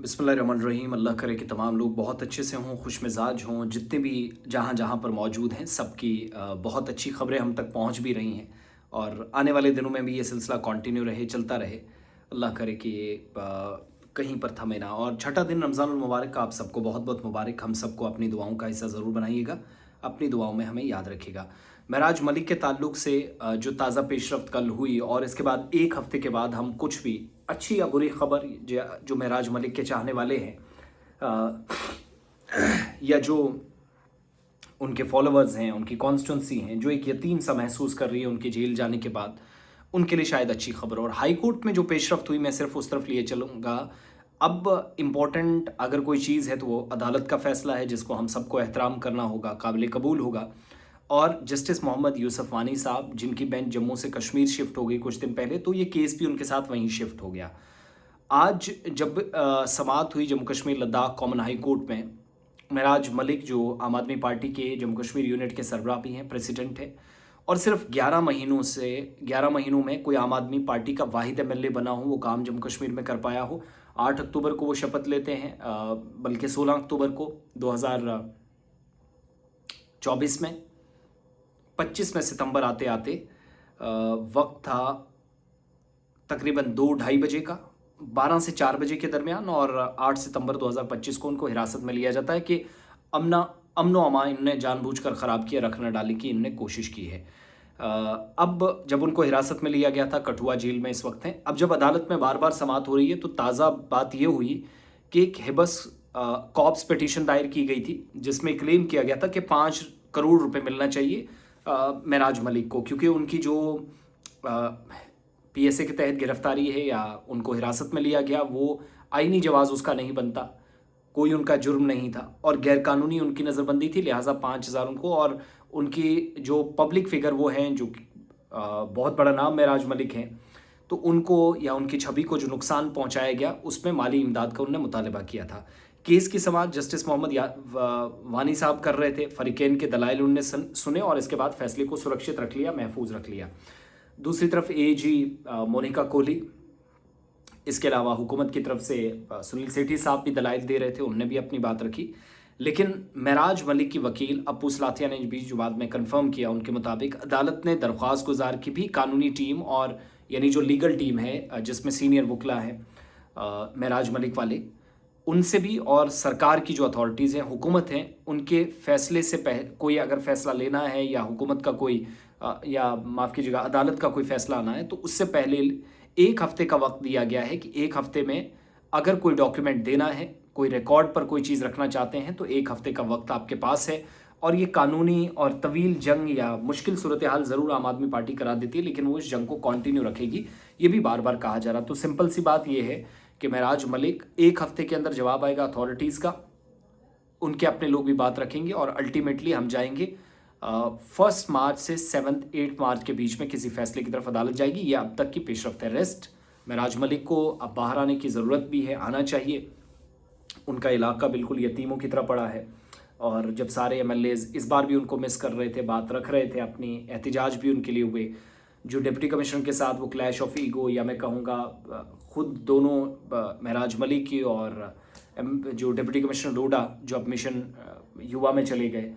बिस्मिल्लाहिर्रहमानिर्रहीम। अल्लाह करे कि तमाम लोग बहुत अच्छे से हों, खुश मिजाज हों, जितने भी जहाँ जहाँ पर मौजूद हैं सबकी बहुत अच्छी ख़बरें हम तक पहुँच भी रही हैं और आने वाले दिनों में भी ये सिलसिला कंटिन्यू रहे, चलता रहे। अल्लाह करे कि ये कहीं पर थमे ना। और छठा दिन रमज़ानुल मुबारक का आप सबको बहुत बहुत मुबारक। हम सबको अपनी दुआओं का हिस्सा ज़रूर बनाइएगा, अपनी दुआओं में हमें याद रखिएगा। महराज मलिक के ताल्लुक से जो ताज़ा पेशरफ्त कल हुई और इसके बाद एक हफ़्ते के बाद हम कुछ भी अच्छी या बुरी खबर जो महराज मलिक के चाहने वाले हैं अ, या जो उनके फॉलोअर्स हैं, उनकी कॉन्स्टिट्यूंसी हैं, जो एक यतीम सा महसूस कर रही है उनके जेल जाने के बाद, उनके लिए शायद अच्छी खबर। और हाई कोर्ट में जो पेशरफ्त हुई, मैं सिर्फ उस तरफ लिए चलूँगा। अब इम्पॉर्टेंट अगर कोई चीज़ है तो वो अदालत का फ़ैसला है, जिसको हम सबको एहतराम करना होगा, काबिल कबूल होगा। और जस्टिस मोहम्मद यूसुफ वानी साहब, जिनकी बेंच जम्मू से कश्मीर शिफ्ट हो गई कुछ दिन पहले, तो ये केस भी उनके साथ वहीं शिफ्ट हो गया। आज जब समाअत हुई Jammu Kashmir Ladakh common high court में, महराज मलिक जो आम आदमी पार्टी के जम्मू कश्मीर यूनिट के सरबराह भी हैं, प्रेसिडेंट हैं, और सिर्फ 11 महीनों में कोई आम आदमी पार्टी का वाहिद एमएलए बना हो, वो काम जम्मू कश्मीर में कर पाया हो। 8 अक्टूबर को वो शपथ लेते हैं, बल्कि 16 अक्टूबर को 2024 में। 25 में सितंबर आते आते वक्त था तकरीबन 2-2:30 बजे का, 12 से 4 बजे के दरमियान। और 8 सितंबर 2025 को उनको हिरासत में लिया जाता है कि अमना अमन व अमान इन्होंने जानबूझकर ख़राब किया, रखना डाली की इन्होंने कोशिश की है। अब जब उनको हिरासत में लिया गया था, कठुआ जेल में इस वक्त हैं। अब जब अदालत में बार बार समाअत हो रही है तो ताज़ा बात यह हुई कि एक हिबस कॉप्स पिटीशन दायर की गई थी, जिसमें क्लेम किया गया था कि 5 करोड़ रुपए मिलना चाहिए महराज मलिक को, क्योंकि उनकी जो पीएसए के तहत गिरफ्तारी है या उनको हिरासत में लिया गया, वो आईनी जवाज़ उसका नहीं बनता, कोई उनका जुर्म नहीं था और गैरकानूनी उनकी नज़रबंदी थी, लिहाजा 5,000 उनको। और उनकी जो पब्लिक फिगर वो हैं, जो बहुत बड़ा नाम महराज मलिक हैं, तो उनको या उनकी छवि को जो नुकसान पहुंचाया गया, उसमें माली इमदाद का उन्होंने मुतालबा किया था। केस की समाअत जस्टिस मोहम्मद वानी साहब कर रहे थे। फ़रीक़ैन के दलाइल उनने सुने और इसके बाद फैसले को सुरक्षित रख लिया, महफूज रख लिया। दूसरी तरफ एजी मोनिका कोहली, इसके अलावा हुकूमत की तरफ से सुनील सेठी साहब भी दलाइल दे रहे थे, उनने भी अपनी बात रखी। लेकिन महराज मलिक की वकील अप्पू सलाथिया ने भी जो बाद में कंफर्म किया, उनके मुताबिक अदालत ने दरख्वास्त गुजार की भी कानूनी टीम और यानी जो लीगल टीम है, जिसमें सीनियर वकला हैं महराज मलिक वाले, उनसे भी, और सरकार की जो अथॉरिटीज़ हैं, हुकूमत हैं, उनके फैसले से कोई अगर फ़ैसला लेना है या हुकूमत का कोई या माफ़ कीजिएगा अदालत का कोई फ़ैसला आना है, तो उससे पहले 1 हफ़्ते का वक्त दिया गया है कि 1 हफ़्ते में अगर कोई डॉक्यूमेंट देना है, कोई रिकॉर्ड पर कोई चीज़ रखना चाहते हैं, तो 1 हफ़्ते का वक्त आपके पास है। और ये कानूनी और तवील जंग या मुश्किल सूरत हाल ज़रूर आम आदमी पार्टी करा देती है, लेकिन वो इस जंग को कंटिन्यू रखेगी, ये भी बार बार कहा जा रहा। तो सिंपल सी बात ये है कि महराज मलिक 1 हफ़्ते के अंदर जवाब आएगा अथॉरिटीज़ का, उनके अपने लोग भी बात रखेंगे और अल्टीमेटली हम जाएंगे 1 मार्च से 7-8 मार्च के बीच में किसी फैसले की तरफ अदालत जाएगी। ये अब तक की पेशरफ्त है। रेस्ट महराज मलिक को अब बाहर आने की ज़रूरत भी है, आना चाहिए। उनका इलाका बिल्कुल यतीमों की तरह पड़ा है और जब सारे एमएलएज इस बार भी उनको मिस कर रहे थे, बात रख रहे थे, अपनी एहतिजाज भी उनके लिए हुए। जो डिप्टी कमिश्नर के साथ वो क्लैश ऑफ ईगो, या मैं कहूँगा खुद दोनों महराज मलिक की और जो डिप्टी कमिश्नर लोडा जो अब मिशन युवा में चले गए,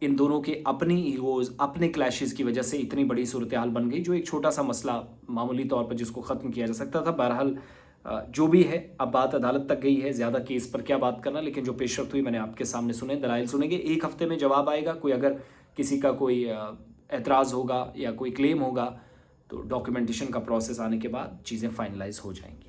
इन दोनों के अपनी ईगोज़, अपने क्लैशेस की वजह से इतनी बड़ी सूरत हाल बन गई, जो एक छोटा सा मसला मामूली तौर पर जिसको ख़त्म किया जा सकता था। बहरहाल जो भी है, अब बात अदालत तक गई है, ज़्यादा केस पर क्या बात करना, लेकिन जो पेशरफ्त हुई मैंने आपके सामने सुने, दलाइल सुनेंगे। 1 हफ़्ते में जवाब आएगा। कोई अगर किसी का कोई एतराज़ होगा या कोई क्लेम होगा, तो डॉक्यूमेंटेशन का प्रोसेस आने के बाद चीज़ें फाइनलाइज़ हो जाएंगी।